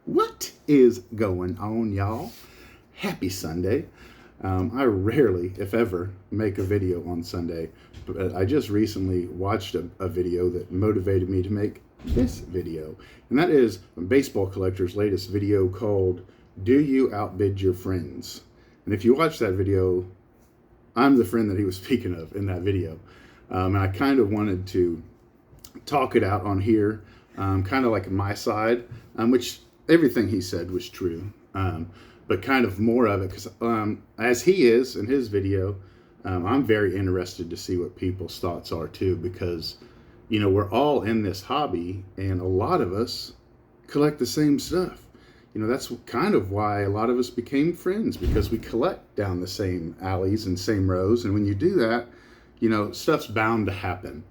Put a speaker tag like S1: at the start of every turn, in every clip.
S1: What is going on, y'all? Happy Sunday. I rarely, if ever, make a video on Sunday, but I just recently watched a video that motivated me to make this video, and that is a baseball collector's latest video called Do You Outbid Your Friends? And if you watch that video, I'm the friend that he was speaking of in that video. And I kind of wanted to talk it out on here, kind of like my side, which everything he said was true, but kind of more of it because as he is in his video, I'm very interested to see what people's thoughts are too, because we're all in this hobby and a lot of us collect the same stuff. That's kind of why a lot of us became friends, because we collect down the same alleys and same rows, and when you do that, stuff's bound to happen.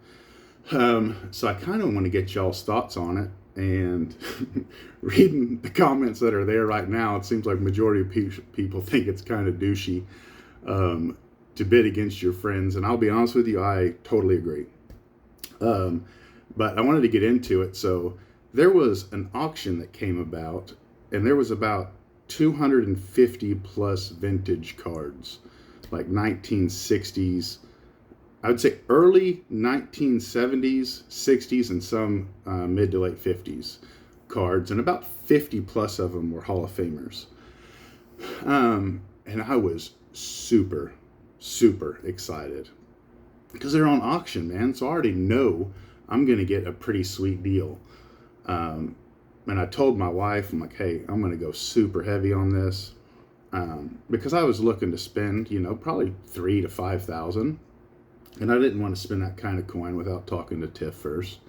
S1: So I kind of want to get y'all's thoughts on it. And reading the comments that are there right now, it seems like majority of people think it's kind of douchey to bid against your friends. And I'll be honest with you, I totally agree. But I wanted to get into it. So there was an auction that came about, and there was about 250 plus vintage cards, like 1960s. I would say early 1970s, 60s, and some mid to late 50s cards, and about 50 plus of them were Hall of Famers. And I was super, super excited because they're on auction, man. So I already know I'm going to get a pretty sweet deal. And I told my wife, I'm like, hey, I'm going to go super heavy on this because I was looking to spend, probably $3,000 to $5,000. And I didn't want to spend that kind of coin without talking to Tiff first.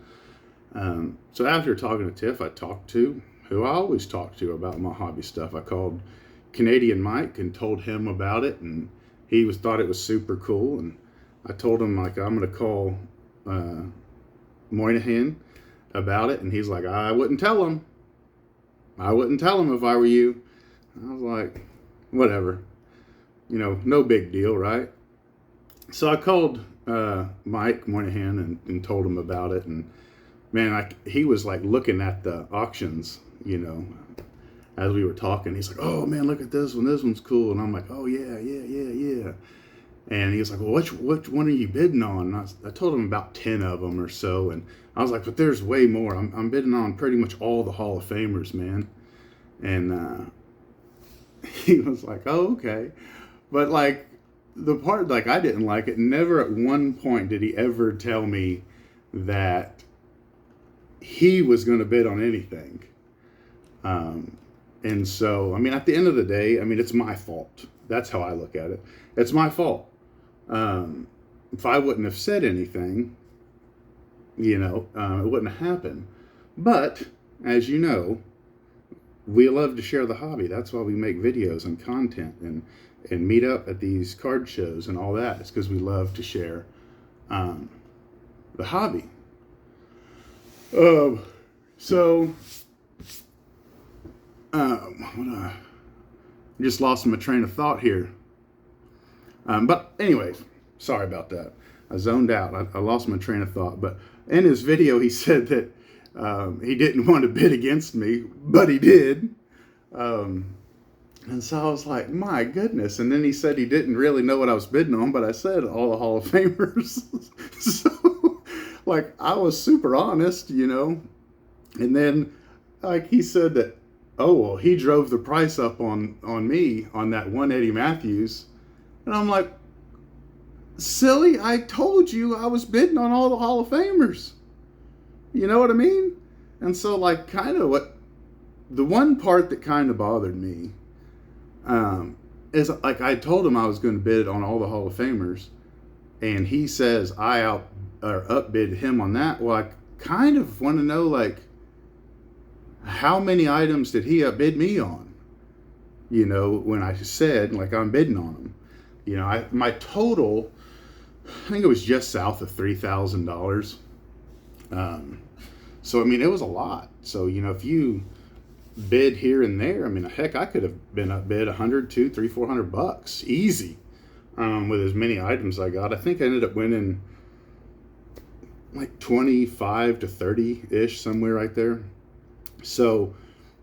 S1: So after talking to Tiff, I talked to who I always talk to about my hobby stuff. I called Canadian Mike and told him about it, and he thought it was super cool. And I told him, like, I'm going to call Moyahan about it, and he's like, I wouldn't tell him. I wouldn't tell him if I were you. I was like, whatever. No big deal, right? So I called Mike Moyahan and told him about it, and man, he was like looking at the auctions, as we were talking. He's like, "Oh man, look at this one. This one's cool." And I'm like, "Oh yeah." And he was like, "Well, which one are you bidding on?" And I told him about 10 of them or so, and I was like, "But there's way more. I'm bidding on pretty much all the Hall of Famers, man." And he was like, "Oh, okay," but like, the part, like, I didn't like it, never at one point did he ever tell me that he was going to bid on anything. And so, I mean, at the end of the day, I mean, it's my fault. That's how I look at it. It's my fault. If I wouldn't have said anything, it wouldn't have happened. But, as you know, we love to share the hobby. That's why we make videos and content and meet up at these card shows and all that. It's because we love to share the hobby. So I just lost my train of thought here. But anyways, sorry about that. I zoned out. I lost my train of thought. But in his video, he said that he didn't want to bid against me, but he did. And so I was like, my goodness. And then he said he didn't really know what I was bidding on, but I said all the Hall of Famers. So, like, I was super honest, And then, like, he said that, oh, well, he drove the price up on me on that one Eddie Matthews. And I'm like, silly, I told you I was bidding on all the Hall of Famers. You know what I mean? And so, like, kind of the one part that kind of bothered me is, like, I told him I was going to bid on all the Hall of Famers, and he says I upbid him on that. Well, I kind of want to know, like, how many items did he upbid me on? When I said, like, I'm bidding on them. My total, I think it was just south of $3,000. So I mean, it was a lot. So if you bid here and there, I mean, heck, I could have been upbid 100, 200, 300, $400 easy with as many items I got. I think I ended up winning like 25 to 30 ish, somewhere right there. So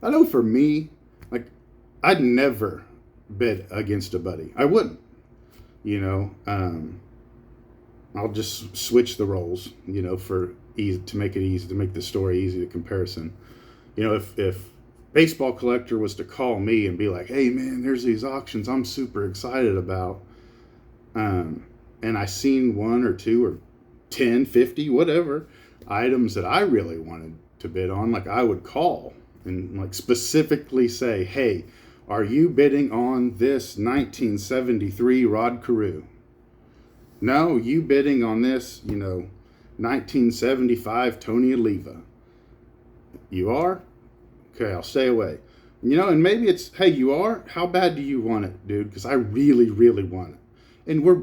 S1: I know for me, like, I'd never bid against a buddy. I wouldn't. You know, I'll just switch the roles, you know, for easy, to make it easy, to make the story easy to comparison. You know, if Baseball Collector was to call me and be like, hey man, there's these auctions I'm super excited about, and I seen one or two or 10, 50, whatever items that I really wanted to bid on, like I would call and like specifically say, hey, are you bidding on this 1973 Rod Carew? No, you bidding on this, you know, 1975 Tony Oliva. You are? Okay, I'll stay away. You know, and maybe it's, hey, you are? How bad do you want it, dude? Because I really, really want it. And we're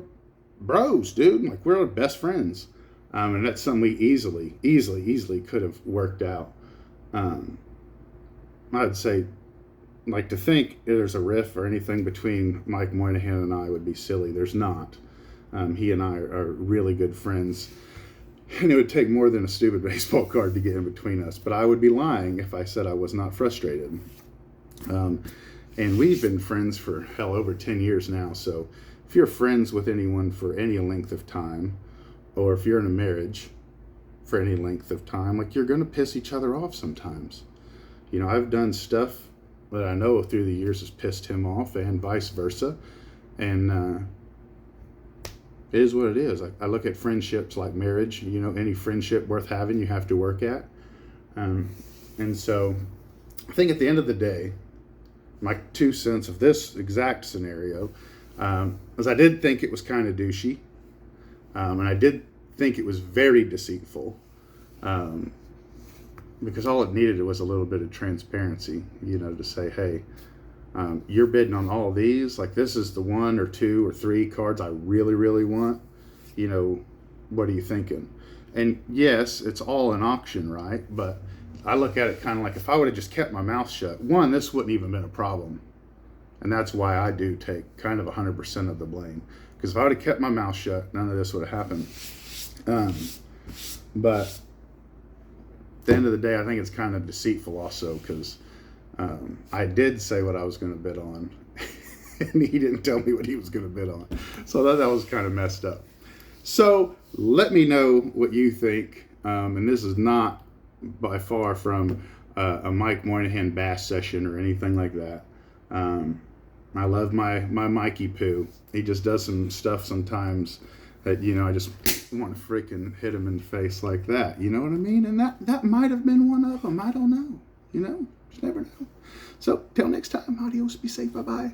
S1: bros, dude. Like, we're best friends. And that's something we easily could have worked out. I'd say, like, to think there's a riff or anything between Mike Moynihan and I would be silly. There's not. He and I are really good friends. And it would take more than a stupid baseball card to get in between us. But I would be lying if I said I was not frustrated. And we've been friends for, hell, over 10 years now. So if you're friends with anyone for any length of time, or if you're in a marriage for any length of time, like, you're going to piss each other off sometimes. You know, I've done stuff that I know through the years has pissed him off and vice versa. And it is what it is. I look at friendships like marriage. You know, any friendship worth having, you have to work at. And so I think at the end of the day, my 2 cents of this exact scenario, was I did think it was kind of douchey. And I did think it was very deceitful. Because all it needed was a little bit of transparency, you know, to say, hey, you're bidding on all these. Like, this is the 1 or 2 or 3 cards I really, really want. You know, what are you thinking? And yes, it's all an auction, right? But I look at it kind of like, if I would have just kept my mouth shut, one, this wouldn't even been a problem. And that's why I do take kind of 100% of the blame. Because if I would have kept my mouth shut, none of this would have happened. But at the end of the day, I think it's kind of deceitful also, because I did say what I was going to bid on, and he didn't tell me what he was going to bid on. So that was kind of messed up. So let me know what you think. And this is not by far from a Mike Moynihan bass session or anything like that. I love my Mikey Poo. He just does some stuff sometimes that, you know, I just want to freaking hit him in the face like that. You know what I mean? And that might have been one of them. I don't know. You know, just never know. So till next time, adios, be safe, bye-bye.